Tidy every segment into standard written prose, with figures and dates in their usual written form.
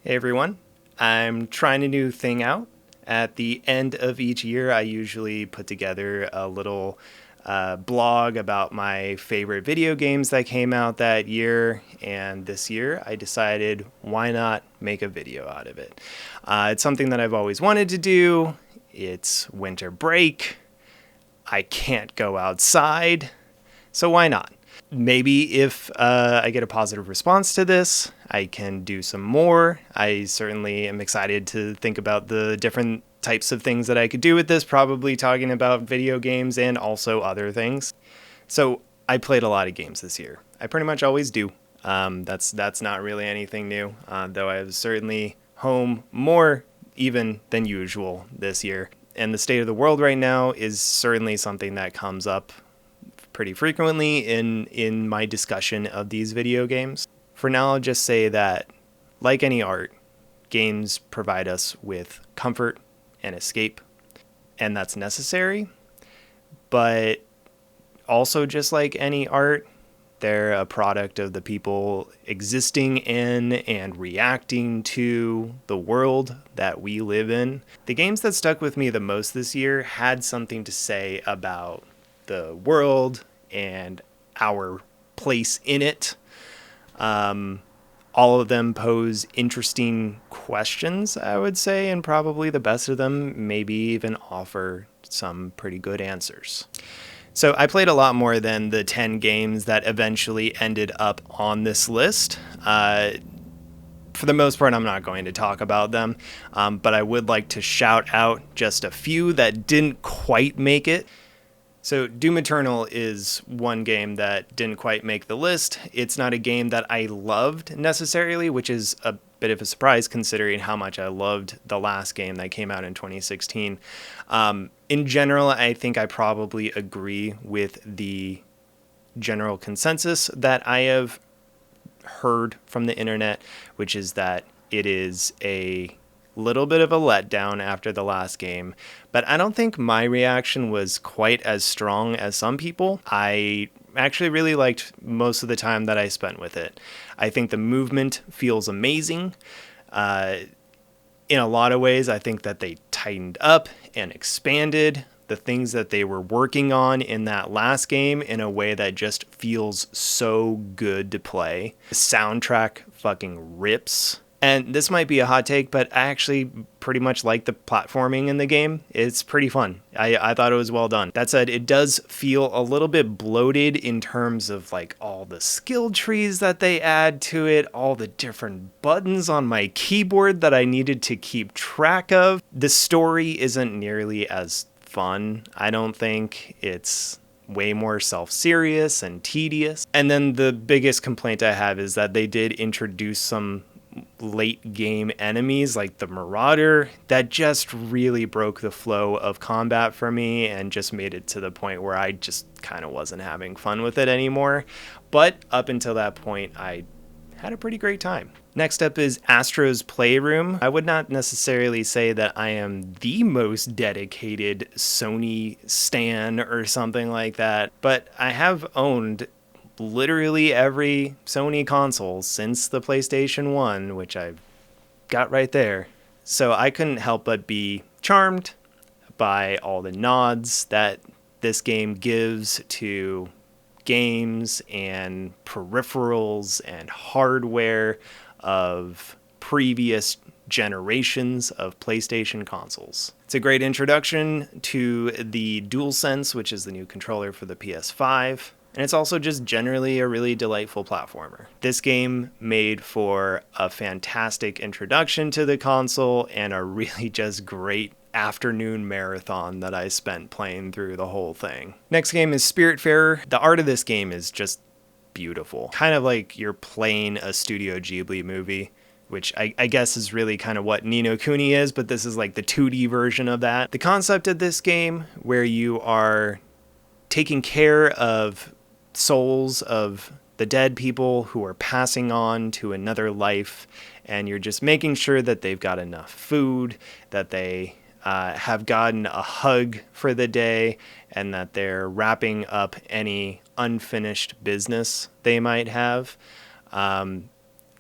Hey everyone, I'm trying a new thing out. At the end of each year, I usually put together a little blog about my favorite video games that came out that year. And this year, I decided why not make a video out of it? It's something that I've always wanted to do. It's winter break. I can't go outside. So why not? Maybe if I get a positive response to this, I can do some more. I certainly am excited to think about the different types of things that I could do with this, probably talking about video games and also other things. So I played a lot of games this year. I pretty much always do. That's not really anything new, though I was certainly home more even than usual this year. And the state of the world right now is certainly something that comes up pretty frequently in my discussion of these video games. For now, I'll just say that, like any art, games provide us with comfort and escape, and that's necessary. But also, just like any art, they're a product of the people existing in and reacting to the world that we live in. The games that stuck with me the most this year had something to say about the world and our place in it. All of them pose interesting questions, I would say, and probably the best of them maybe even offer some pretty good answers. So I played a lot more than the 10 games that eventually ended up on this list. For the most part, I'm not going to talk about them, but I would like to shout out just a few that didn't quite make it. So Doom Eternal is one game that didn't quite make the list. It's not a game that I loved necessarily, which is a bit of a surprise considering how much I loved the last game that came out in 2016. In general, I think I probably agree with the general consensus that I have heard from the internet, which is that it is a little bit of a letdown after the last game, but I don't think my reaction was quite as strong as some people. I actually really liked most of the time that I spent with it. I think the movement feels amazing. In a lot of ways, I think that they tightened up and expanded the things that they were working on in that last game in a way that just feels so good to play. The soundtrack fucking rips. And this might be a hot take, but I actually pretty much like the platforming in the game. It's pretty fun. I thought it was well done. That said, it does feel a little bit bloated in terms of like all the skill trees that they add to it, all the different buttons on my keyboard that I needed to keep track of. The story isn't nearly as fun, I don't think. It's way more self-serious and tedious. And then the biggest complaint I have is that they did introduce some late game enemies like the Marauder that just really broke the flow of combat for me and just made it to the point where I just kind of wasn't having fun with it anymore. But up until that point, I had a pretty great time. Next up is Astro's Playroom. I would not necessarily say that I am the most dedicated Sony stan or something like that, but I have owned literally every Sony console since the PlayStation 1, which I've got right there. So I couldn't help but be charmed by all the nods that this game gives to games and peripherals and hardware of previous generations of PlayStation consoles. It's a great introduction to the DualSense, which is the new controller for the PS5. And it's also just generally a really delightful platformer. This game made for a fantastic introduction to the console and a really just great afternoon marathon that I spent playing through the whole thing. Next game is Spiritfarer. The art of this game is just beautiful. Kind of like you're playing a Studio Ghibli movie, which I guess is really kind of what Ni no Kuni is, but this is like the 2D version of that. The concept of this game, where you are taking care of souls of the dead people who are passing on to another life, and you're just making sure that they've got enough food, that they have gotten a hug for the day, and that they're wrapping up any unfinished business they might have.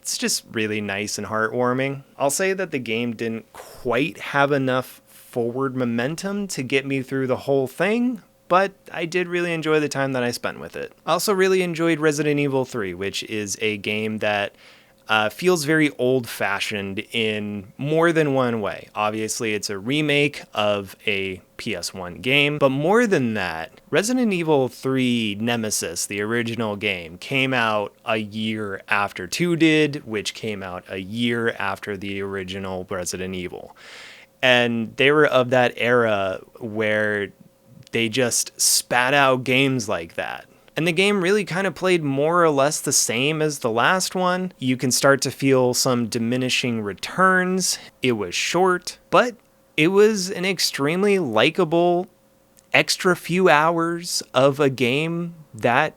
It's just really nice and heartwarming. I'll say that the game didn't quite have enough forward momentum to get me through the whole thing, but I did really enjoy the time that I spent with it. I also really enjoyed Resident Evil 3, which is a game that feels very old-fashioned in more than one way. Obviously, it's a remake of a PS1 game, but more than that, Resident Evil 3 Nemesis, the original game, came out a year after 2 did, which came out a year after the original Resident Evil. And they were of that era where they just spat out games like that. And the game really kind of played more or less the same as the last one. You can start to feel some diminishing returns. It was short, but it was an extremely likable extra few hours of a game that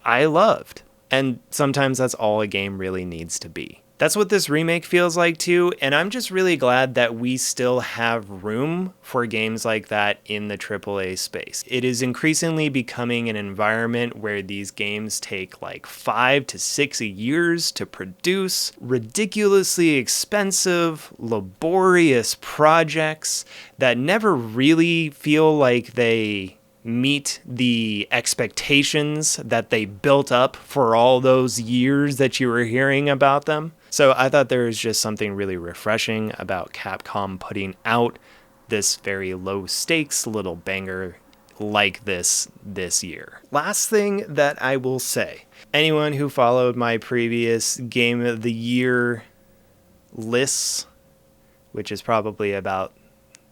I loved. And sometimes that's all a game really needs to be. That's what this remake feels like too, and I'm just really glad that we still have room for games like that in the AAA space. It is increasingly becoming an environment where these games take like 5 to 6 years to produce, ridiculously expensive, laborious projects that never really feel like they meet the expectations that they built up for all those years that you were hearing about them. So I thought there was just something really refreshing about Capcom putting out this very low stakes little banger like this year. Last thing that I will say, anyone who followed my previous Game of the Year lists, which is probably about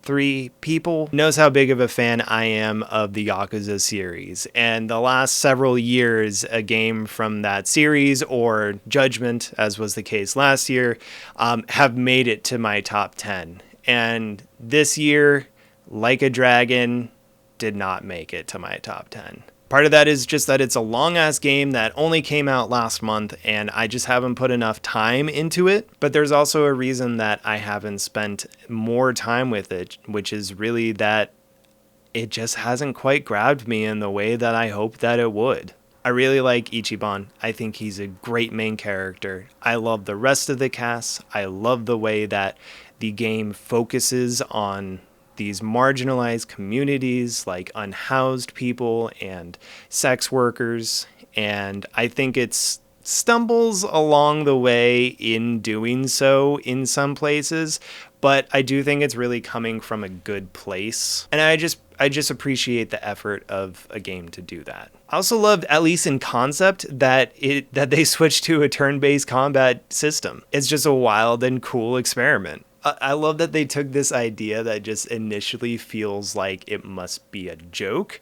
3 people, knows how big of a fan I am of the Yakuza series. And the last several years, a game from that series, or Judgment, as was the case last year, have made it to my top 10. And this year, Like a Dragon did not make it to my top 10. Part of that is just that it's a long-ass game that only came out last month, and I just haven't put enough time into it. But there's also a reason that I haven't spent more time with it, which is really that it just hasn't quite grabbed me in the way that I hoped that it would. I really like Ichiban. I think he's a great main character. I love the rest of the cast. I love the way that the game focuses on these marginalized communities like unhoused people and sex workers. And I think it stumbles along the way in doing so in some places, but I do think it's really coming from a good place. And I just appreciate the effort of a game to do that. I also loved, at least in concept, that they switched to a turn-based combat system. It's just a wild and cool experiment. I love that they took this idea that just initially feels like it must be a joke,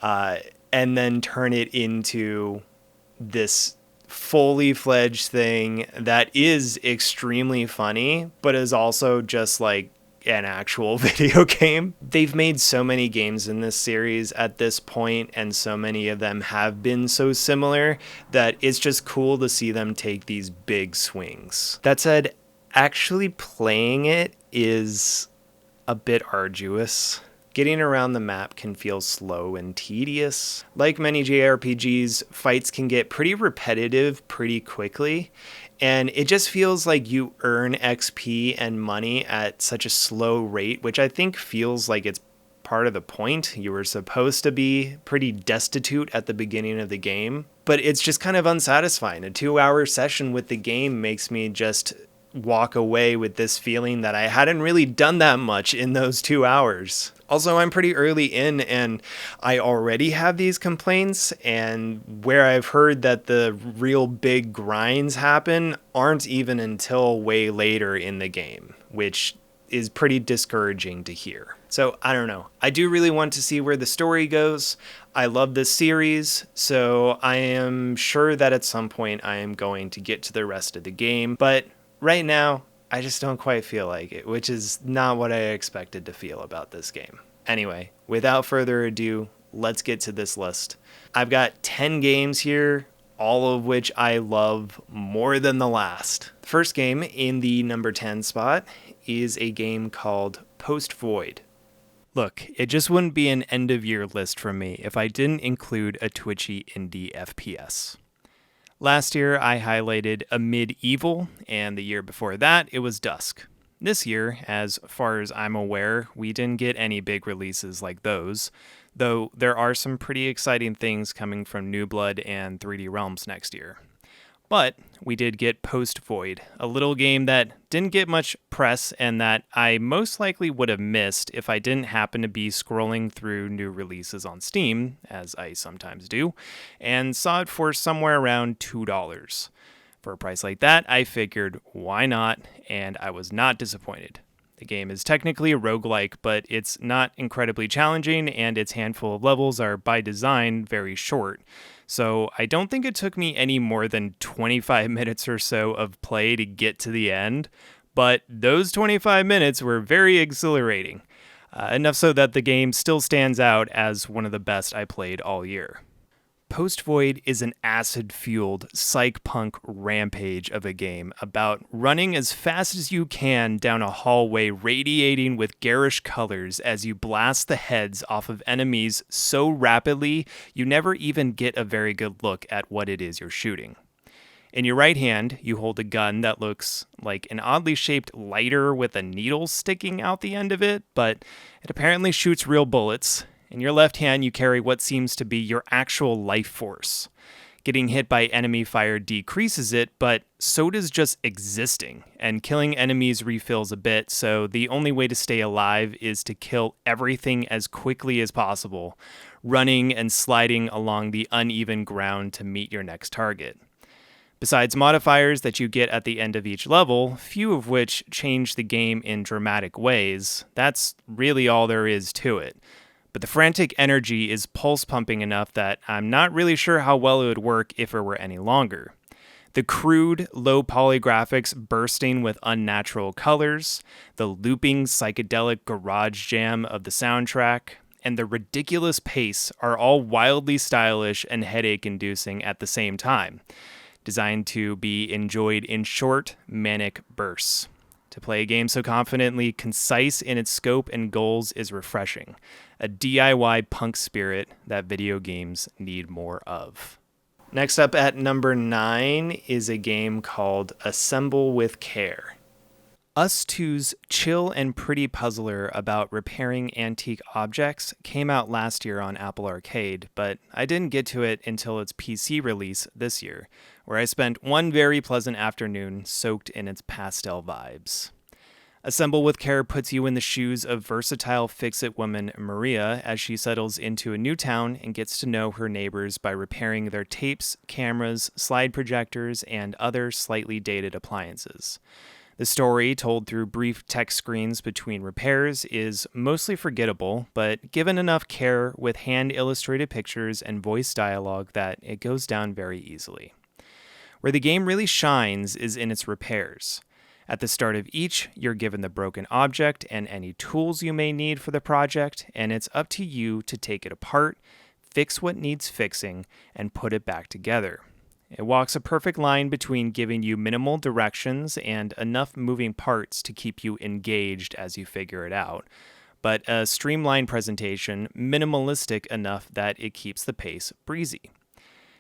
and then turn it into this fully fledged thing that is extremely funny, but is also just like an actual video game. They've made so many games in this series at this point, and so many of them have been so similar that it's just cool to see them take these big swings. That said, actually playing it is a bit arduous. Getting around the map can feel slow and tedious. Like many JRPGs, fights can get pretty repetitive pretty quickly, and it just feels like you earn XP and money at such a slow rate, which I think feels like it's part of the point. You were supposed to be pretty destitute at the beginning of the game, but it's just kind of unsatisfying. A 2-hour session with the game makes me just walk away with this feeling that I hadn't really done that much in those 2 hours. Also, I'm pretty early in, and I already have these complaints, and where I've heard that the real big grinds happen aren't even until way later in the game, which is pretty discouraging to hear. So, I don't know. I do really want to see where the story goes. I love this series, so I am sure that at some point I am going to get to the rest of the game, but right now, I just don't quite feel like it, which is not what I expected to feel about this game. Anyway, without further ado, let's get to this list. I've got 10 games here, all of which I love more than the last. The first game in the number 10 spot is a game called Post Void. Look, it just wouldn't be an end-of-year list from me if I didn't include a twitchy indie FPS. Last year, I highlighted Amid Evil, and the year before that, it was Dusk. This year, as far as I'm aware, we didn't get any big releases like those, though there are some pretty exciting things coming from New Blood and 3D Realms next year. But we did get Post Void, a little game that didn't get much press and that I most likely would have missed if I didn't happen to be scrolling through new releases on Steam, as I sometimes do, and saw it for somewhere around $2. For a price like that, I figured, why not? And I was not disappointed. The game is technically a roguelike, but it's not incredibly challenging, and its handful of levels are by design very short. So I don't think it took me any more than 25 minutes or so of play to get to the end, but those 25 minutes were very exhilarating. Enough so that the game still stands out as one of the best I played all year. Post Void is an acid-fueled psych-punk rampage of a game about running as fast as you can down a hallway radiating with garish colors as you blast the heads off of enemies so rapidly you never even get a very good look at what it is you're shooting. In your right hand, you hold a gun that looks like an oddly shaped lighter with a needle sticking out the end of it, but it apparently shoots real bullets. In your left hand, you carry what seems to be your actual life force. Getting hit by enemy fire decreases it, but so does just existing, and killing enemies refills a bit, so the only way to stay alive is to kill everything as quickly as possible, running and sliding along the uneven ground to meet your next target. Besides modifiers that you get at the end of each level, few of which change the game in dramatic ways, that's really all there is to it. But the frantic energy is pulse pumping enough that I'm not really sure how well it would work if it were any longer. The crude, low poly graphics bursting with unnatural colors, the looping psychedelic garage jam of the soundtrack, and the ridiculous pace are all wildly stylish and headache-inducing at the same time, designed to be enjoyed in short, manic bursts. To play a game so confidently concise in its scope and goals is refreshing, a DIY punk spirit that video games need more of. Next up at number 9 is a game called Assemble with Care. Us2's chill and pretty puzzler about repairing antique objects came out last year on Apple Arcade, but I didn't get to it until its PC release this year, where I spent one very pleasant afternoon soaked in its pastel vibes. Assemble with Care puts you in the shoes of versatile fix-it woman Maria as she settles into a new town and gets to know her neighbors by repairing their tapes, cameras, slide projectors, and other slightly dated appliances. The story, told through brief text screens between repairs, is mostly forgettable, but given enough care with hand-illustrated pictures and voice dialogue that it goes down very easily. Where the game really shines is in its repairs. At the start of each, you're given the broken object and any tools you may need for the project, and it's up to you to take it apart, fix what needs fixing, and put it back together. It walks a perfect line between giving you minimal directions and enough moving parts to keep you engaged as you figure it out, but a streamlined presentation, minimalistic enough that it keeps the pace breezy.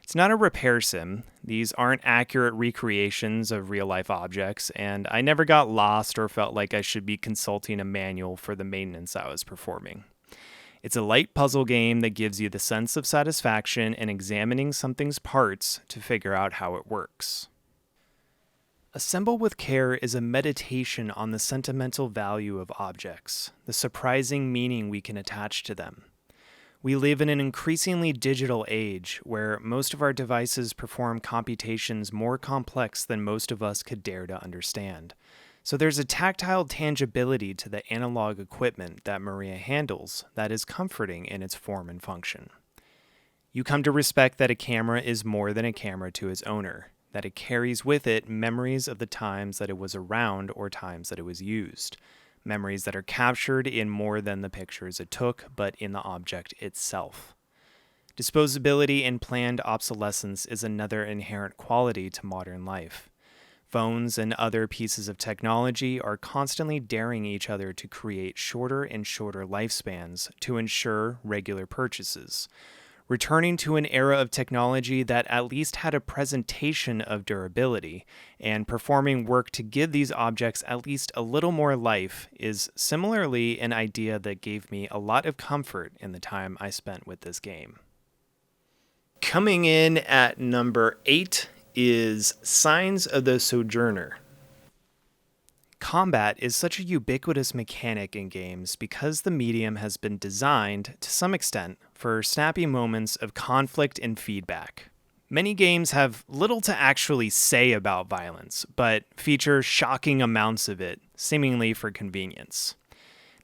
It's not a repair sim, these aren't accurate recreations of real-life objects, and I never got lost or felt like I should be consulting a manual for the maintenance I was performing. It's a light puzzle game that gives you the sense of satisfaction in examining something's parts to figure out how it works. Assemble with Care is a meditation on the sentimental value of objects, the surprising meaning we can attach to them. We live in an increasingly digital age where most of our devices perform computations more complex than most of us could dare to understand. So there's a tactile tangibility to the analog equipment that Maria handles that is comforting in its form and function. You come to respect that a camera is more than a camera to its owner, that it carries with it memories of the times that it was around or times that it was used, memories that are captured in more than the pictures it took, but in the object itself. Disposability and planned obsolescence is another inherent quality to modern life. Phones and other pieces of technology are constantly daring each other to create shorter and shorter lifespans to ensure regular purchases, returning to an era of technology that at least had a presentation of durability, and performing work to give these objects at least a little more life is similarly an idea that gave me a lot of comfort in the time I spent with this game. Coming in at number 8 is Signs of the Sojourner. Combat is such a ubiquitous mechanic in games because the medium has been designed, to some extent, for snappy moments of conflict and feedback. Many games have little to actually say about violence, but feature shocking amounts of it, seemingly for convenience.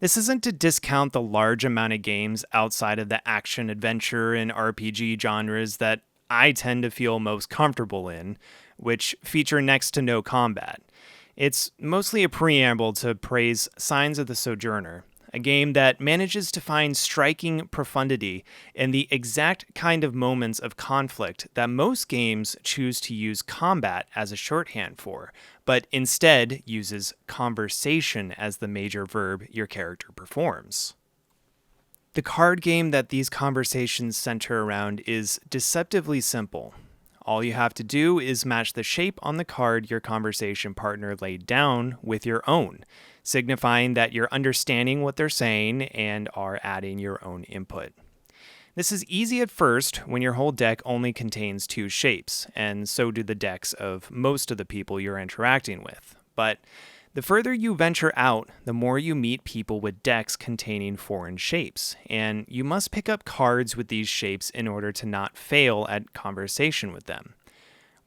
This isn't to discount the large amount of games outside of the action, adventure, and RPG genres that I tend to feel most comfortable in, which feature next to no combat. It's mostly a preamble to praise Signs of the Sojourner, a game that manages to find striking profundity in the exact kind of moments of conflict that most games choose to use combat as a shorthand for, but instead uses conversation as the major verb your character performs. The card game that these conversations center around is deceptively simple. All you have to do is match the shape on the card your conversation partner laid down with your own, signifying that you're understanding what they're saying and are adding your own input. This is easy at first when your whole deck only contains 2 shapes, and so do the decks of most of the people you're interacting with. But the further you venture out, the more you meet people with decks containing foreign shapes, and you must pick up cards with these shapes in order to not fail at conversation with them.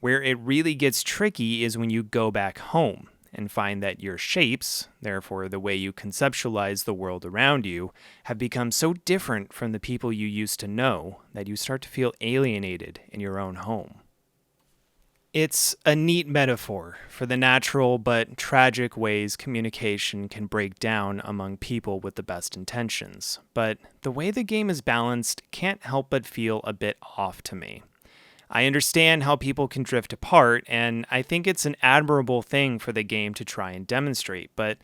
Where it really gets tricky is when you go back home and find that your shapes, therefore the way you conceptualize the world around you, have become so different from the people you used to know that you start to feel alienated in your own home. It's a neat metaphor for the natural but tragic ways communication can break down among people with the best intentions, but the way the game is balanced can't help but feel a bit off to me. I understand how people can drift apart, and I think it's an admirable thing for the game to try and demonstrate, but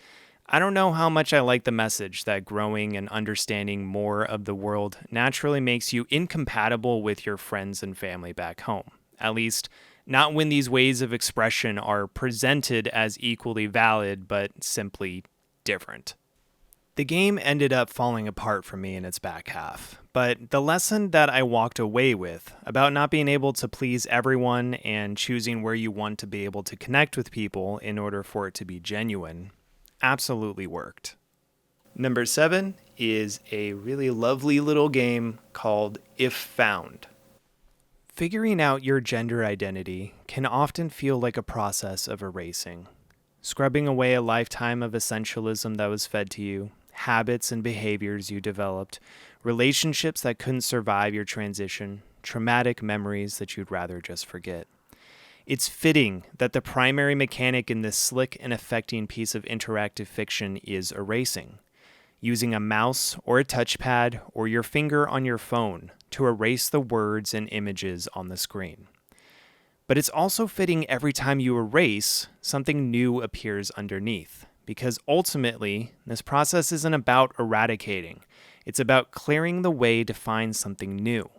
I don't know how much I like the message that growing and understanding more of the world naturally makes you incompatible with your friends and family back home. At least, not when these ways of expression are presented as equally valid, but simply different. The game ended up falling apart for me in its back half, but the lesson that I walked away with about not being able to please everyone and choosing where you want to be able to connect with people in order for it to be genuine absolutely worked. Number 7 is a really lovely little game called If Found. Figuring out your gender identity can often feel like a process of erasing, scrubbing away a lifetime of essentialism that was fed to you, habits and behaviors you developed, relationships that couldn't survive your transition, traumatic memories that you'd rather just forget. It's fitting that the primary mechanic in this slick and affecting piece of interactive fiction is erasing. Using a mouse or a touchpad or your finger on your phone to erase the words and images on the screen. But it's also fitting every time you erase, something new appears underneath, because ultimately, this process isn't about eradicating. It's about clearing the way to find something new.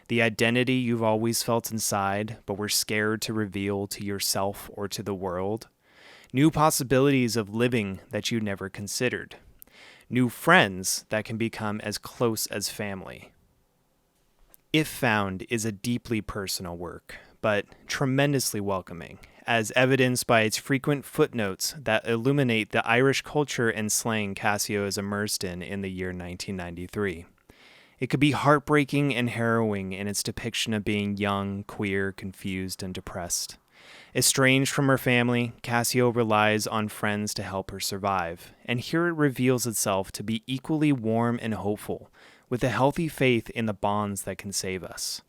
The identity you've always felt inside, but were scared to reveal to yourself or to the world. New possibilities of living that you never considered. New friends that can become as close as family. If Found is a deeply personal work, but tremendously welcoming, as evidenced by its frequent footnotes that illuminate the Irish culture and slang Cassio is immersed in the year 1993. It could be heartbreaking and harrowing in its depiction of being young, queer, confused, and depressed. Estranged from her family, Cassio relies on friends to help her survive, and here it reveals itself to be equally warm and hopeful, with a healthy faith in the bonds that can save us.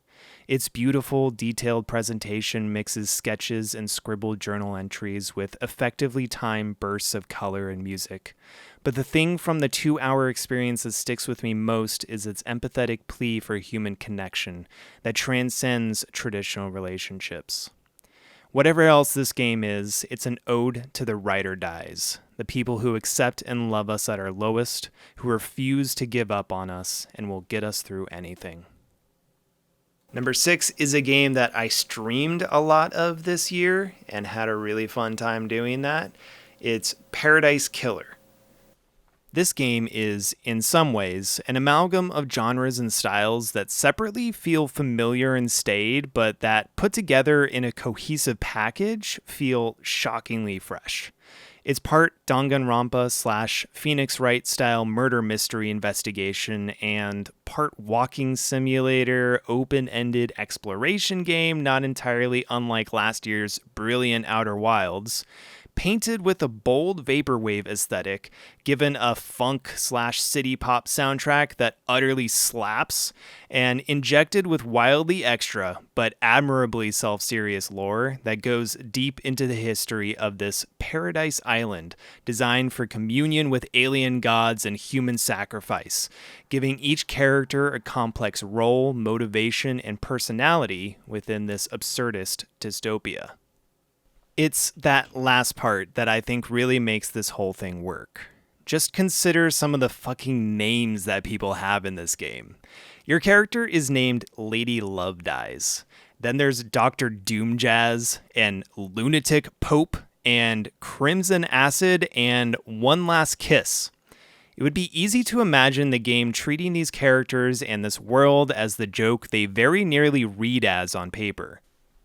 Its beautiful, detailed presentation mixes sketches and scribbled journal entries with effectively timed bursts of color and music. But the thing from the 2-hour experience that sticks with me most is its empathetic plea for human connection that transcends traditional relationships. Whatever else this game is, it's an ode to the ride or dies, the people who accept and love us at our lowest, who refuse to give up on us, and will get us through anything. Number 6 is a game that I streamed a lot of this year and had a really fun time doing that. It's Paradise Killer. This game is, in some ways, an amalgam of genres and styles that separately feel familiar and staid, but that, put together in a cohesive package, feel shockingly fresh. It's part Danganronpa / Phoenix Wright style murder mystery investigation and part walking simulator, open-ended exploration game not entirely unlike last year's brilliant Outer Wilds, painted with a bold vaporwave aesthetic, given a funk / city pop soundtrack that utterly slaps, and injected with wildly extra but admirably self-serious lore that goes deep into the history of this paradise island designed for communion with alien gods and human sacrifice, giving each character a complex role, motivation, and personality within this absurdist dystopia. It's that last part that I think really makes this whole thing work. Just consider some of the fucking names that people have in this game. Your character is named Lady Love Dies. Then there's Dr. Doomjazz and Lunatic Pope and Crimson Acid and One Last Kiss. It would be easy to imagine the game treating these characters and this world as the joke they very nearly read as on paper.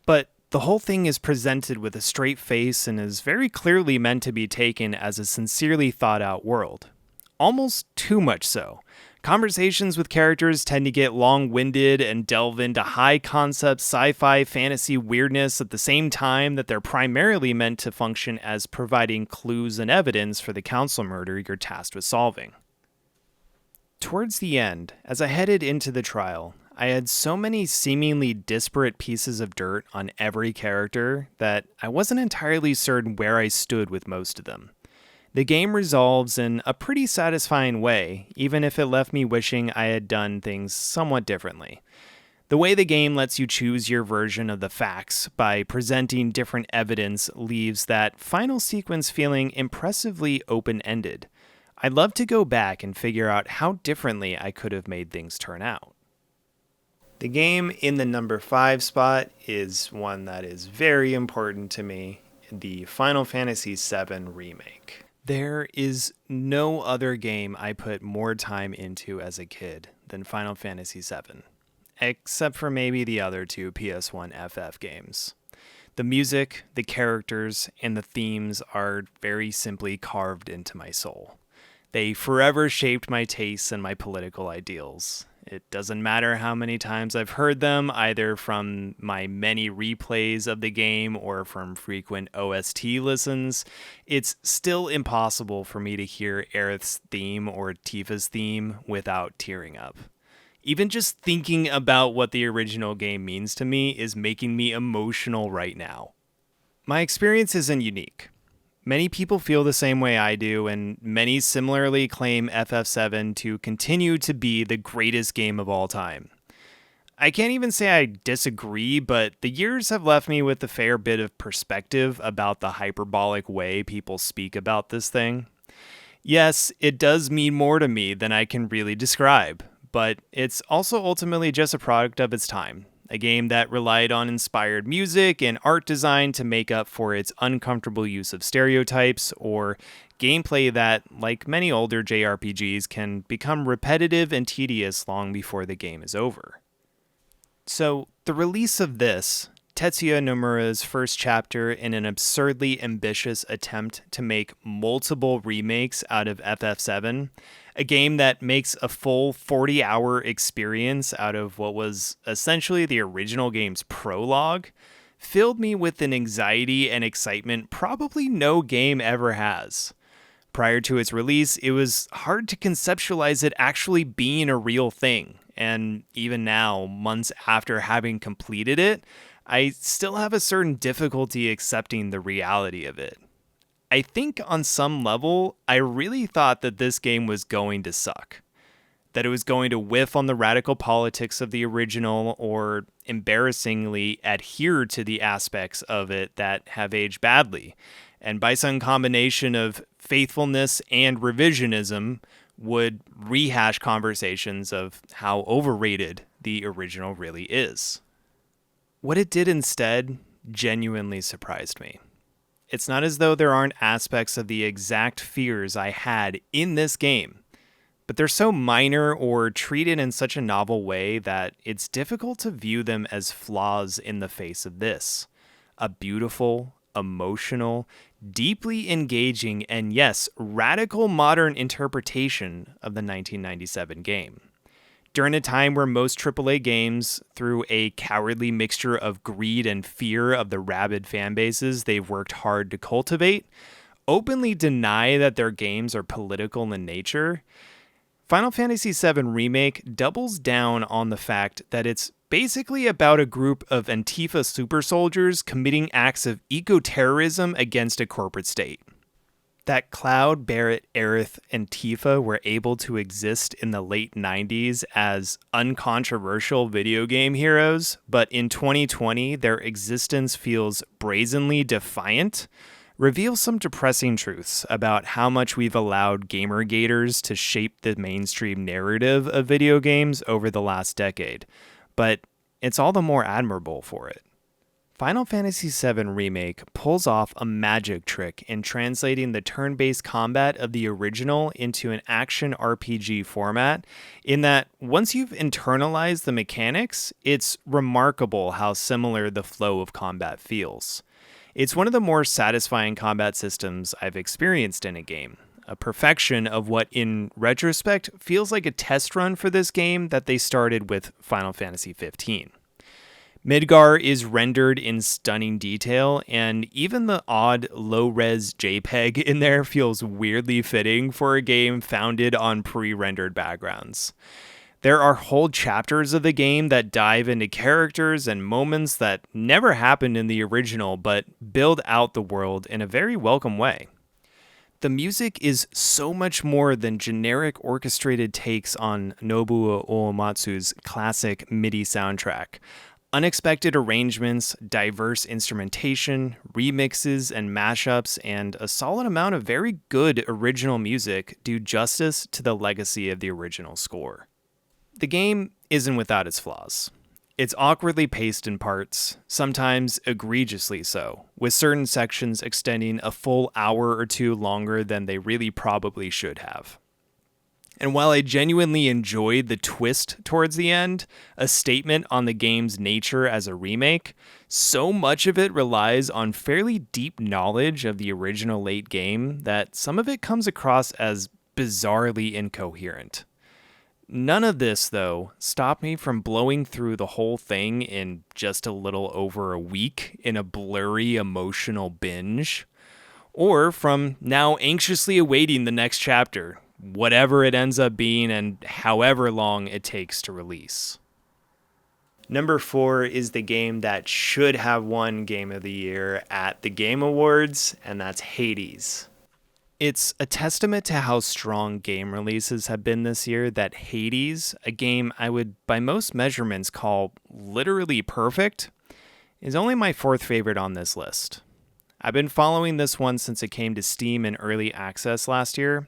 But the whole thing is presented with a straight face and is very clearly meant to be taken as a sincerely thought out world. Almost too much so. Conversations with characters tend to get long-winded and delve into high-concept sci-fi fantasy weirdness at the same time that they're primarily meant to function as providing clues and evidence for the council murder you're tasked with solving. Towards the end, as I headed into the trial, I had so many seemingly disparate pieces of dirt on every character that I wasn't entirely certain where I stood with most of them. The game resolves in a pretty satisfying way, even if it left me wishing I had done things somewhat differently. The way the game lets you choose your version of the facts by presenting different evidence leaves that final sequence feeling impressively open-ended. I'd love to go back and figure out how differently I could have made things turn out. The game in the number 5 spot is one that is very important to me, the Final Fantasy VII Remake. There is no other game I put more time into as a kid than Final Fantasy VII, except for maybe the other two PS1 FF games. The music, the characters, and the themes are very simply carved into my soul. They forever shaped my tastes and my political ideals. It doesn't matter how many times I've heard them, either from my many replays of the game or from frequent OST listens. It's still impossible for me to hear Aerith's theme or Tifa's theme without tearing up. Even just thinking about what the original game means to me is making me emotional right now. My experience isn't unique. Many people feel the same way I do, and many similarly claim FF7 to continue to be the greatest game of all time. I can't even say I disagree, but the years have left me with a fair bit of perspective about the hyperbolic way people speak about this thing. Yes, it does mean more to me than I can really describe, but it's also ultimately just a product of its time. A game that relied on inspired music and art design to make up for its uncomfortable use of stereotypes, or gameplay that, like many older JRPGs, can become repetitive and tedious long before the game is over. So, the release of this, Tetsuya Nomura's first chapter in an absurdly ambitious attempt to make multiple remakes out of FF7, a game that makes a full 40-hour experience out of what was essentially the original game's prologue, filled me with an anxiety and excitement probably no game ever has. Prior to its release, it was hard to conceptualize it actually being a real thing, and even now, months after having completed it, I still have a certain difficulty accepting the reality of it. I think on some level, I really thought that this game was going to suck. That it was going to whiff on the radical politics of the original or embarrassingly adhere to the aspects of it that have aged badly. And by some combination of faithfulness and revisionism, would rehash conversations of how overrated the original really is. What it did instead genuinely surprised me. It's not as though there aren't aspects of the exact fears I had in this game, but they're so minor or treated in such a novel way that it's difficult to view them as flaws in the face of this. A beautiful, emotional, deeply engaging, and yes, radical modern interpretation of the 1997 game. During a time where most AAA games, through a cowardly mixture of greed and fear of the rabid fan bases they've worked hard to cultivate, openly deny that their games are political in nature, Final Fantasy VII Remake doubles down on the fact that it's basically about a group of Antifa super soldiers committing acts of eco-terrorism against a corporate state. That Cloud, Barrett, Aerith, and Tifa were able to exist in the late 90s as uncontroversial video game heroes, but in 2020 their existence feels brazenly defiant, reveals some depressing truths about how much we've allowed gamergaters to shape the mainstream narrative of video games over the last decade, but it's all the more admirable for it. Final Fantasy VII Remake pulls off a magic trick in translating the turn-based combat of the original into an action RPG format, in that once you've internalized the mechanics, it's remarkable how similar the flow of combat feels. It's one of the more satisfying combat systems I've experienced in a game, a perfection of what in retrospect feels like a test run for this game that they started with Final Fantasy XV. Midgar is rendered in stunning detail, and even the odd low-res JPEG in there feels weirdly fitting for a game founded on pre-rendered backgrounds. There are whole chapters of the game that dive into characters and moments that never happened in the original, but build out the world in a very welcome way. The music is so much more than generic orchestrated takes on Nobuo Uematsu's classic MIDI soundtrack. Unexpected arrangements, diverse instrumentation, remixes and mashups, and a solid amount of very good original music do justice to the legacy of the original score. The game isn't without its flaws. It's awkwardly paced in parts, sometimes egregiously so, with certain sections extending a full hour or two longer than they really probably should have. And while I genuinely enjoyed the twist towards the end, a statement on the game's nature as a remake, so much of it relies on fairly deep knowledge of the original late game that some of it comes across as bizarrely incoherent. None of this, though, stopped me from blowing through the whole thing in just a little over a week in a blurry emotional binge, or from now anxiously awaiting the next chapter, whatever it ends up being and however long it takes to release. Number 4 is the game that should have won Game of the Year at the Game Awards, and that's Hades. It's a testament to how strong game releases have been this year that Hades, a game I would by most measurements call literally perfect, is only my 4th favorite on this list. I've been following this one since it came to Steam in early access last year.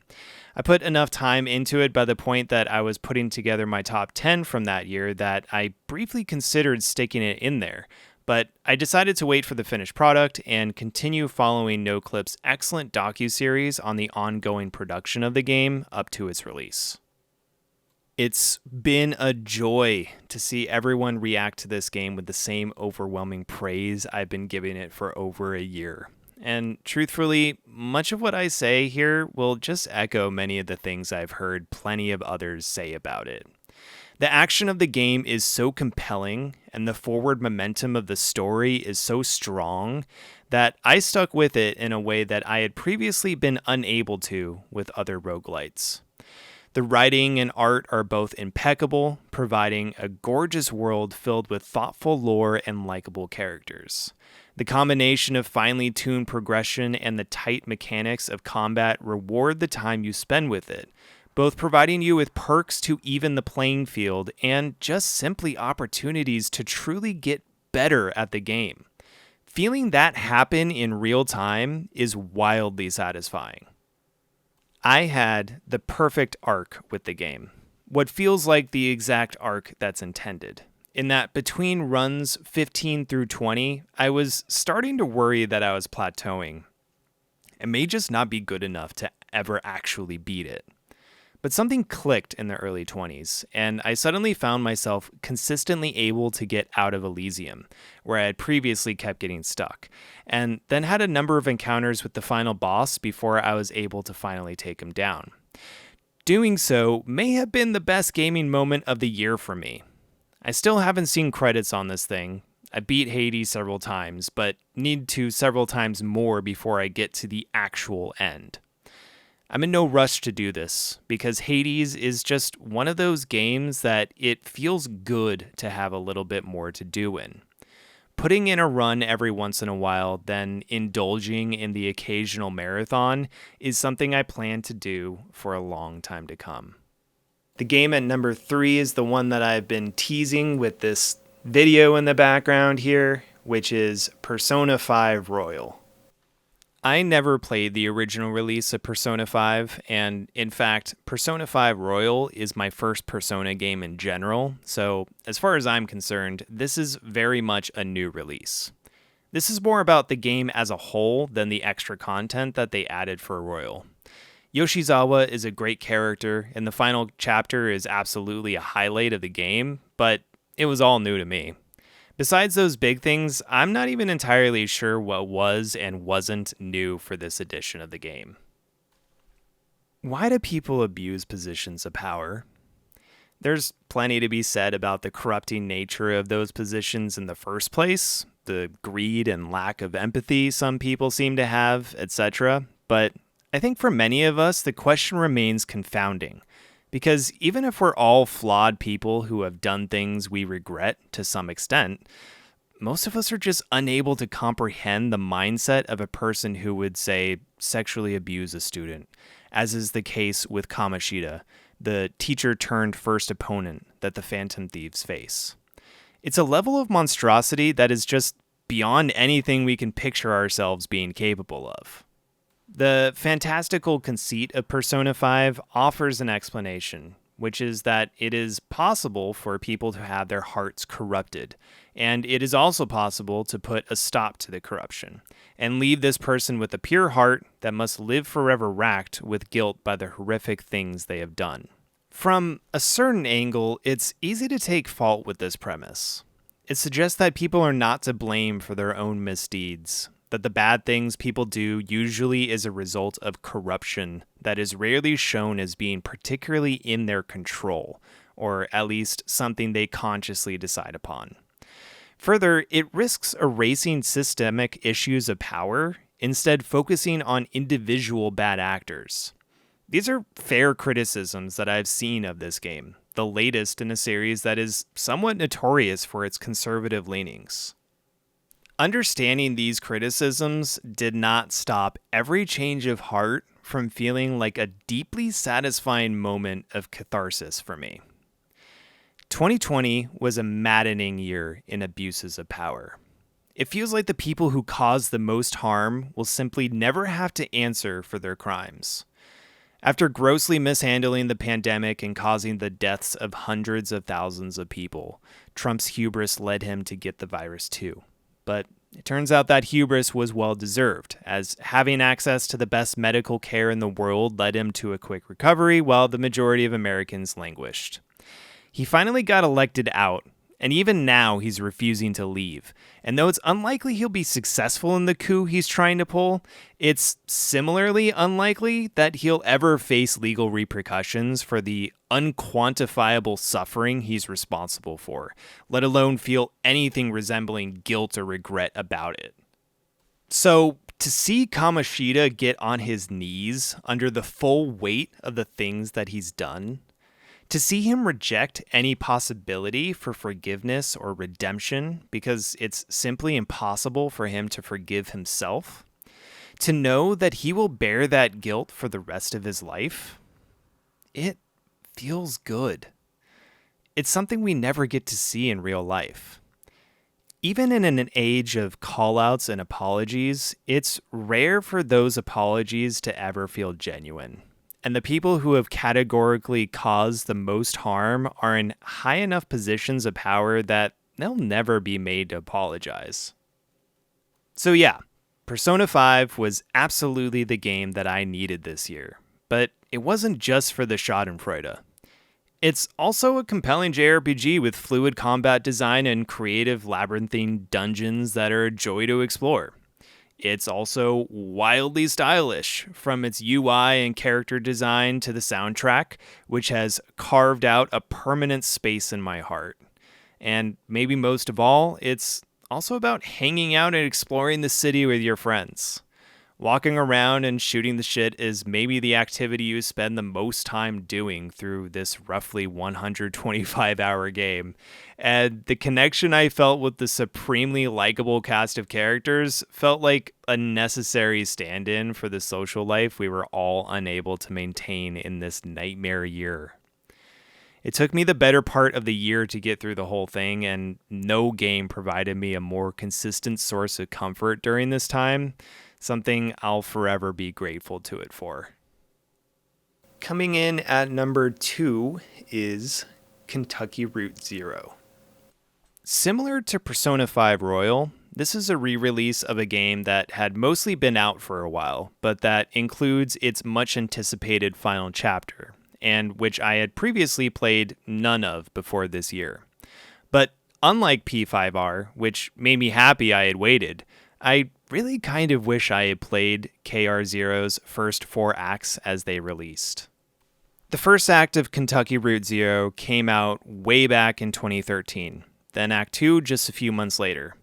I put enough time into it by the point that I was putting together my top 10 from that year that I briefly considered sticking it in there, but I decided to wait for the finished product and continue following NoClip's excellent docuseries on the ongoing production of the game up to its release. It's been a joy to see everyone react to this game with the same overwhelming praise I've been giving it for over a year. And truthfully, much of what I say here will just echo many of the things I've heard plenty of others say about it. The action of the game is so compelling, and the forward momentum of the story is so strong that I stuck with it in a way that I had previously been unable to with other roguelites. The writing and art are both impeccable, providing a gorgeous world filled with thoughtful lore and likable characters. The combination of finely tuned progression and the tight mechanics of combat reward the time you spend with it, both providing you with perks to even the playing field and just simply opportunities to truly get better at the game. Feeling that happen in real time is wildly satisfying. I had the perfect arc with the game. what feels like the exact arc that's intended. In that between runs 15 through 20, I was starting to worry that I was plateauing. It may just not be good enough to ever actually beat it. But something clicked in the early 20s, and I suddenly found myself consistently able to get out of Elysium, where I had previously kept getting stuck, and then had a number of encounters with the final boss before I was able to finally take him down. Doing so may have been the best gaming moment of the year for me. I still haven't seen credits on this thing. I beat Hades several times, but need to several times more before I get to the actual end. I'm in no rush to do this, because Hades is just one of those games that it feels good to have a little bit more to do in. Putting in a run every once in a while, then indulging in the occasional marathon, is something I plan to do for a long time to come. The game at number 3 is the one that I've been teasing with this video in the background here, which is Persona 5 Royal. I never played the original release of Persona 5, and in fact, Persona 5 Royal is my first Persona game in general, so as far as I'm concerned, this is very much a new release. This is more about the game as a whole than the extra content that they added for Royal. Yoshizawa is a great character, and the final chapter is absolutely a highlight of the game, but it was all new to me. Besides those big things, I'm not even entirely sure what was and wasn't new for this edition of the game. Why do people abuse positions of power? There's plenty to be said about the corrupting nature of those positions in the first place, the greed and lack of empathy some people seem to have, etc. But I think for many of us, the question remains confounding. Because even if we're all flawed people who have done things we regret to some extent, most of us are just unable to comprehend the mindset of a person who would, say, sexually abuse a student, as is the case with Kamoshida, the teacher-turned-first opponent that the Phantom Thieves face. It's a level of monstrosity that is just beyond anything we can picture ourselves being capable of. The fantastical conceit of Persona 5 offers an explanation, which is that it is possible for people to have their hearts corrupted, and it is also possible to put a stop to the corruption, and leave this person with a pure heart that must live forever racked with guilt by the horrific things they have done. From a certain angle, it's easy to take fault with this premise. It suggests that people are not to blame for their own misdeeds, that the bad things people do usually is a result of corruption that is rarely shown as being particularly in their control, or at least something they consciously decide upon. Further, it risks erasing systemic issues of power, instead focusing on individual bad actors. These are fair criticisms that I've seen of this game, the latest in a series that is somewhat notorious for its conservative leanings. Understanding these criticisms did not stop every change of heart from feeling like a deeply satisfying moment of catharsis for me. 2020 was a maddening year in abuses of power. It feels like the people who caused the most harm will simply never have to answer for their crimes. After grossly mishandling the pandemic and causing the deaths of hundreds of thousands of people, Trump's hubris led him to get the virus too. But it turns out that hubris was well-deserved, as having access to the best medical care in the world led him to a quick recovery while the majority of Americans languished. He finally got elected out, and even now he's refusing to leave. And though it's unlikely he'll be successful in the coup he's trying to pull, it's similarly unlikely that he'll ever face legal repercussions for the unquantifiable suffering he's responsible for, let alone feel anything resembling guilt or regret about it. So, to see Kamoshida get on his knees under the full weight of the things that he's done, to see him reject any possibility for forgiveness or redemption because it's simply impossible for him to forgive himself, to know that he will bear that guilt for the rest of his life, it feels good. It's something we never get to see in real life. Even in an age of callouts and apologies, it's rare for those apologies to ever feel genuine. and the people who have categorically caused the most harm are in high enough positions of power that they'll never be made to apologize. So yeah, Persona 5 was absolutely the game that I needed this year, but it wasn't just for the schadenfreude. It's also a compelling JRPG with fluid combat design and creative labyrinthine dungeons that are a joy to explore. It's also wildly stylish, from its UI and character design to the soundtrack, which has carved out a permanent space in my heart. And maybe most of all, it's also about hanging out and exploring the city with your friends. Walking around and shooting the shit is maybe the activity you spend the most time doing through this roughly 125-hour game. And the connection I felt with the supremely likable cast of characters felt like a necessary stand-in for the social life we were all unable to maintain in this nightmare year. It took me the better part of the year to get through the whole thing, and no game provided me a more consistent source of comfort during this time. Something I'll forever be grateful to it for. Coming in at number 2 is Kentucky Route Zero. Similar to Persona 5 Royal, this is a re-release of a game that had mostly been out for a while, but that includes its much-anticipated final chapter, and which I had previously played none of before this year. But unlike P5R, which made me happy I had waited, I really kind of wish I had played KR0's first 4 acts as they released. The first act of Kentucky Route Zero came out way back in 2013, then Act 2 just a few months later.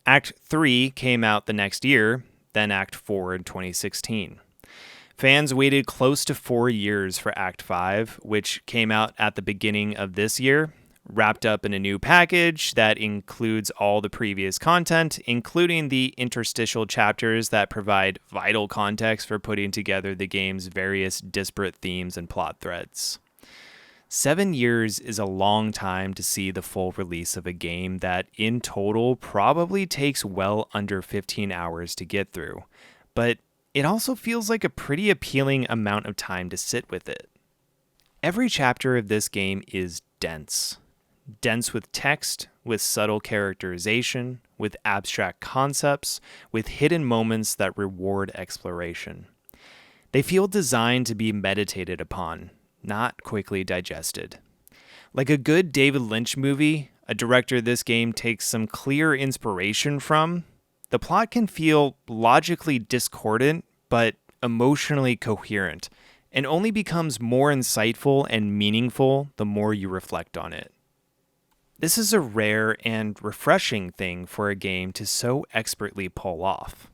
Act 3 came out the next year, then Act 4 in 2016. Fans waited close to 4 years for Act 5, which came out at the beginning of this year, wrapped up in a new package that includes all the previous content, including the interstitial chapters that provide vital context for putting together the game's various disparate themes and plot threads. 7 years is a long time to see the full release of a game that, in total, probably takes well under 15 hours to get through, but it also feels like a pretty appealing amount of time to sit with it. Every chapter of this game is dense. Dense with text, with subtle characterization, with abstract concepts, with hidden moments that reward exploration. They feel designed to be meditated upon, not quickly digested. Like a good David Lynch movie, a director this game takes some clear inspiration from, the plot can feel logically discordant, but emotionally coherent, and only becomes more insightful and meaningful the more you reflect on it. This is a rare and refreshing thing for a game to so expertly pull off.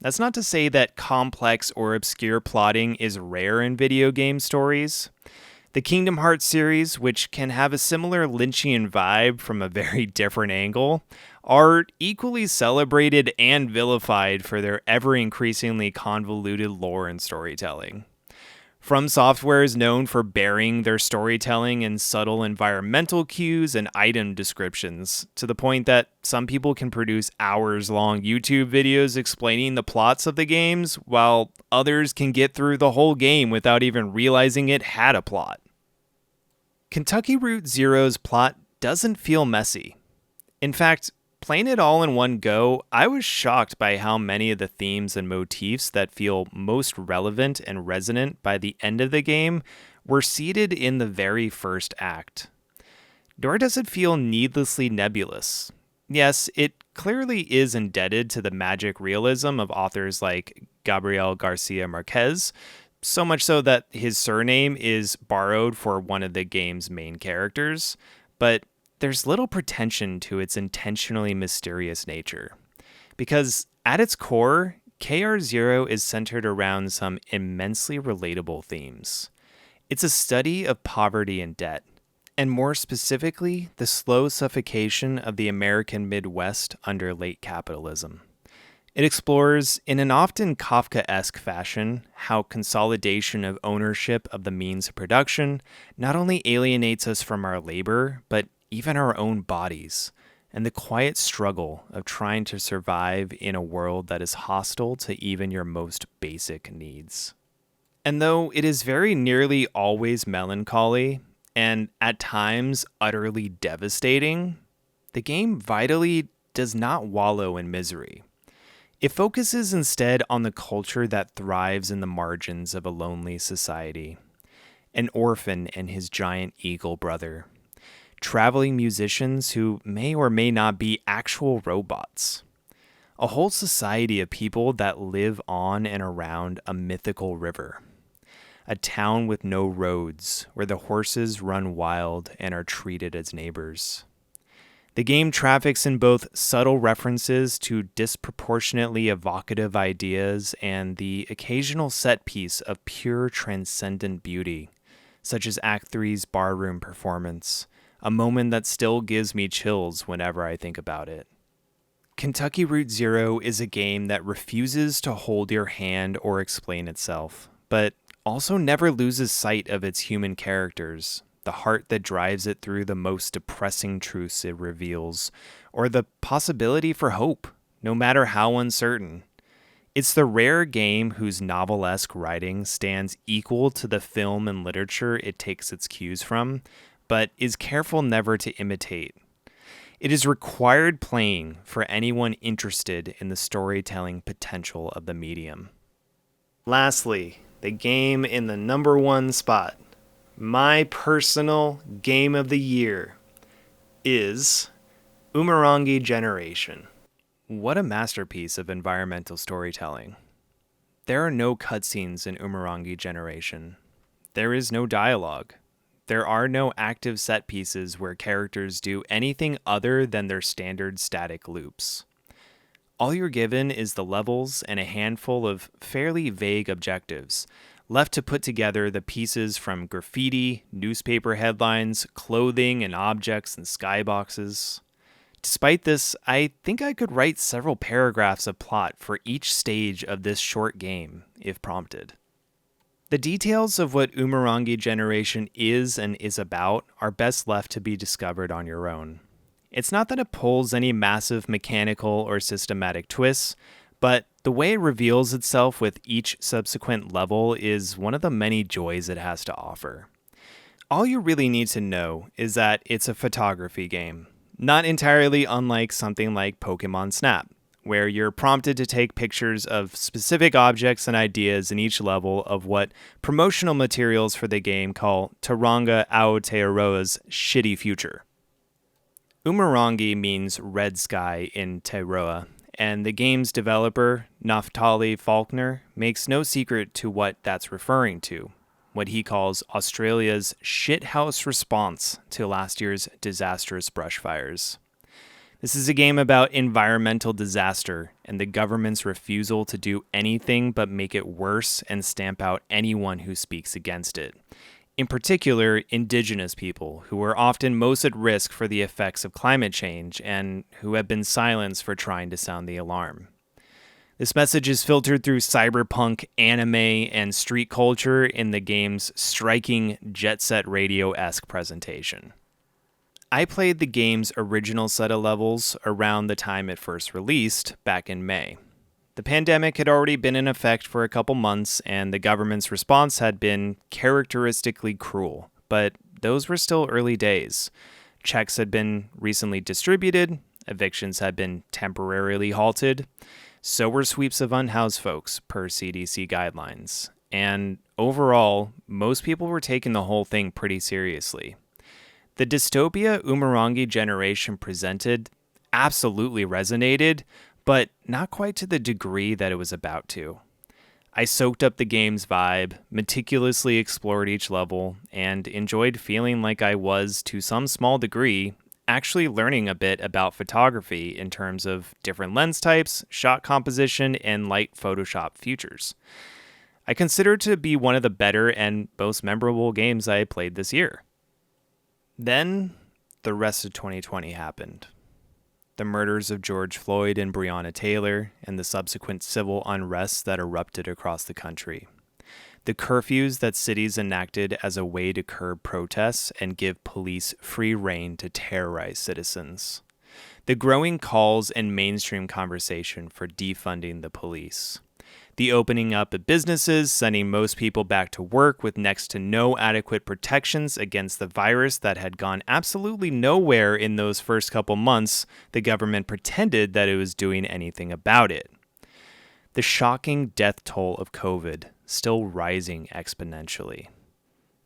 That's not to say that complex or obscure plotting is rare in video game stories. The Kingdom Hearts series, which can have a similar Lynchian vibe from a very different angle, are equally celebrated and vilified for their ever-increasingly convoluted lore and storytelling. From Software is known for burying their storytelling in subtle environmental cues and item descriptions, to the point that some people can produce hours-long YouTube videos explaining the plots of the games, while others can get through the whole game without even realizing it had a plot. Kentucky Route Zero's plot doesn't feel messy. In fact, playing it all in one go, I was shocked by how many of the themes and motifs that feel most relevant and resonant by the end of the game were seated in the very first act. Nor does it feel needlessly nebulous. Yes, it clearly is indebted to the magic realism of authors like Gabriel Garcia Marquez, so much so that his surname is borrowed for one of the game's main characters, but there's little pretension to its intentionally mysterious nature. Because at its core, KR0 is centered around some immensely relatable themes. It's a study of poverty and debt, and more specifically, the slow suffocation of the American Midwest under late capitalism. It explores, in an often Kafkaesque fashion, how consolidation of ownership of the means of production not only alienates us from our labor, but even our own bodies, and the quiet struggle of trying to survive in a world that is hostile to even your most basic needs. And though it is very nearly always melancholy, and at times utterly devastating, the game vitally does not wallow in misery. It focuses instead on the culture that thrives in the margins of a lonely society. An orphan and his giant eagle brother. Traveling musicians who may or may not be actual robots. A whole society of people that live on and around a mythical river. A town with no roads, where the horses run wild and are treated as neighbors. The game traffics in both subtle references to disproportionately evocative ideas and the occasional set piece of pure transcendent beauty, such as Act Three's barroom performance, a moment that still gives me chills whenever I think about it. Kentucky Route Zero is a game that refuses to hold your hand or explain itself, but also never loses sight of its human characters, the heart that drives it through the most depressing truths it reveals, or the possibility for hope, no matter how uncertain. It's the rare game whose novelesque writing stands equal to the film and literature it takes its cues from, but is careful never to imitate. It is required playing for anyone interested in the storytelling potential of the medium. Lastly, the game in the number one spot, my personal game of the year, is Umurangi Generation. What a masterpiece of environmental storytelling. There are no cutscenes in Umurangi Generation. There is no dialogue. There are no active set pieces where characters do anything other than their standard static loops. All you're given is the levels and a handful of fairly vague objectives, left to put together the pieces from graffiti, newspaper headlines, clothing and objects and skyboxes. Despite this, I think I could write several paragraphs of plot for each stage of this short game, if prompted. The details of what Umurangi Generation is and is about are best left to be discovered on your own. It's not that it pulls any massive mechanical or systematic twists, but the way it reveals itself with each subsequent level is one of the many joys it has to offer. All you really need to know is that it's a photography game, not entirely unlike something like Pokemon Snap, where you're prompted to take pictures of specific objects and ideas in each level of what promotional materials for the game call Taranga Aotearoa's shitty future. Umurangi means red sky in Teroa, and the game's developer, Naftali Faulkner, makes no secret to what that's referring to, what he calls Australia's shithouse response to last year's disastrous brushfires. This is a game about environmental disaster and the government's refusal to do anything but make it worse and stamp out anyone who speaks against it. In particular, Indigenous people, who are often most at risk for the effects of climate change and who have been silenced for trying to sound the alarm. This message is filtered through cyberpunk, anime, and street culture in the game's striking Jet Set Radio-esque presentation. I played the game's original set of levels around the time it first released, back in May. The pandemic had already been in effect for a couple months, and the government's response had been characteristically cruel, but those were still early days. Checks had been recently distributed, evictions had been temporarily halted, so were sweeps of unhoused folks, per CDC guidelines. And overall, most people were taking the whole thing pretty seriously. The dystopia Umurangi Generation presented absolutely resonated, but not quite to the degree that it was about to. I soaked up the game's vibe, meticulously explored each level, and enjoyed feeling like I was, to some small degree, actually learning a bit about photography in terms of different lens types, shot composition, and light Photoshop features. I consider it to be one of the better and most memorable games I played this year. Then, the rest of 2020 happened. The murders of George Floyd and Breonna Taylor, and the subsequent civil unrest that erupted across the country. The curfews that cities enacted as a way to curb protests and give police free rein to terrorize citizens. The growing calls and mainstream conversation for defunding the police. The opening up of businesses, sending most people back to work with next to no adequate protections against the virus that had gone absolutely nowhere in those first couple months, the government pretended that it was doing anything about it. The shocking death toll of COVID still rising exponentially.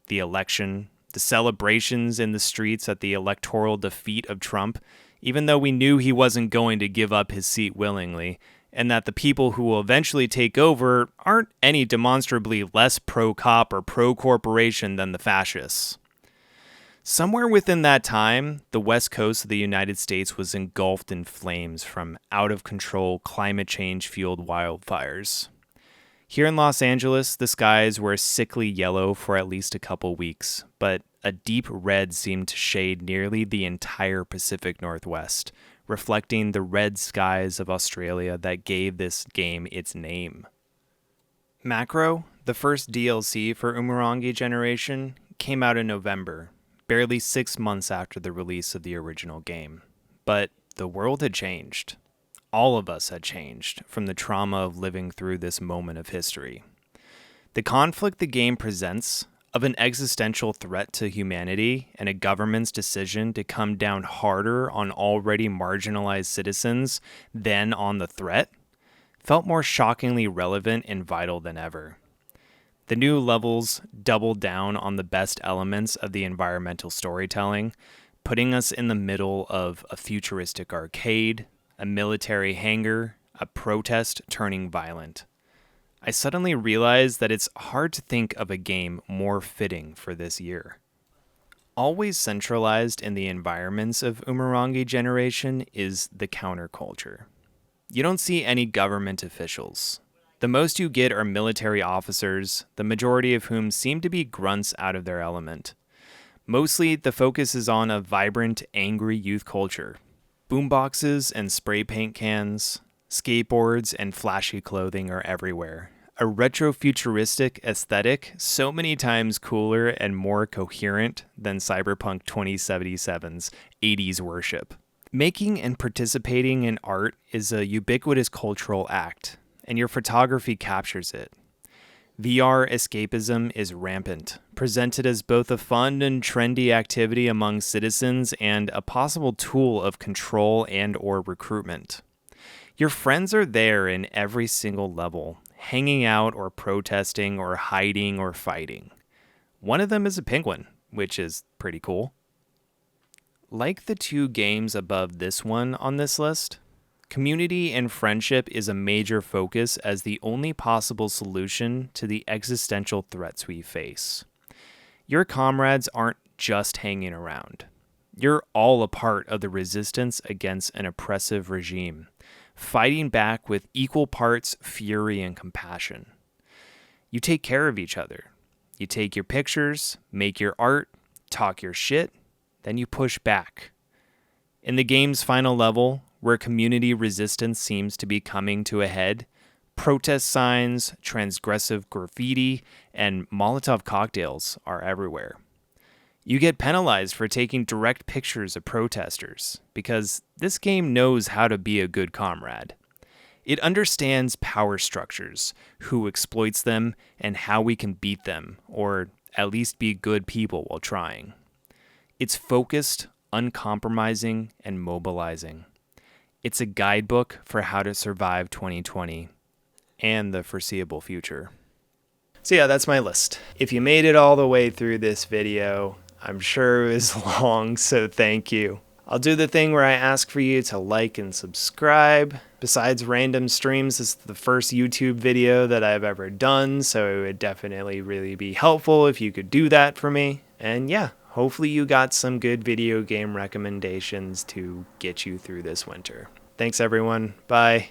The election, the celebrations in the streets at the electoral defeat of Trump, even though we knew he wasn't going to give up his seat willingly, and that the people who will eventually take over aren't any demonstrably less pro-cop or pro-corporation than the fascists. Somewhere within that time, the west coast of the United States was engulfed in flames from out-of-control climate change-fueled wildfires. Here in Los Angeles, the skies were a sickly yellow for at least a couple weeks, but a deep red seemed to shade nearly the entire Pacific Northwest, reflecting the red skies of Australia that gave this game its name. Macro, the first DLC for Umurangi Generation, came out in November, barely 6 months after the release of the original game. But the world had changed. All of us had changed from the trauma of living through this moment of history. The conflict the game presents, of an existential threat to humanity and a government's decision to come down harder on already marginalized citizens than on the threat, felt more shockingly relevant and vital than ever. The new levels doubled down on the best elements of the environmental storytelling, putting us in the middle of a futuristic arcade, a military hangar, a protest turning violent. I suddenly realized that it's hard to think of a game more fitting for this year. Always centralized in the environments of Umurangi Generation is the counterculture. You don't see any government officials. The most you get are military officers, the majority of whom seem to be grunts out of their element. Mostly, the focus is on a vibrant, angry youth culture. Boomboxes and spray paint cans, skateboards and flashy clothing are everywhere. A retro-futuristic aesthetic so many times cooler and more coherent than Cyberpunk 2077's 80s worship. Making and participating in art is a ubiquitous cultural act, and your photography captures it. VR escapism is rampant, presented as both a fun and trendy activity among citizens and a possible tool of control and/or recruitment. Your friends are there in every single level, hanging out or protesting or hiding or fighting. One of them is a penguin, which is pretty cool. Like the two games above this one on this list, community and friendship is a major focus as the only possible solution to the existential threats we face. Your comrades aren't just hanging around. You're all a part of the resistance against an oppressive regime, fighting back with equal parts fury and compassion. You take care of each other. You take your pictures, make your art, talk your shit, then you push back. In the game's final level, where community resistance seems to be coming to a head, protest signs, transgressive graffiti, and Molotov cocktails are everywhere. You get penalized for taking direct pictures of protesters, because this game knows how to be a good comrade. It understands power structures, who exploits them, and how we can beat them, or at least be good people while trying. It's focused, uncompromising, and mobilizing. It's a guidebook for how to survive 2020 and the foreseeable future. So yeah, that's my list. If you made it all the way through this video, I'm sure it was long, so thank you. I'll do the thing where I ask for you to like and subscribe. Besides random streams, this is the first YouTube video that I've ever done, so it would definitely really be helpful if you could do that for me. And yeah, hopefully you got some good video game recommendations to get you through this winter. Thanks everyone. Bye.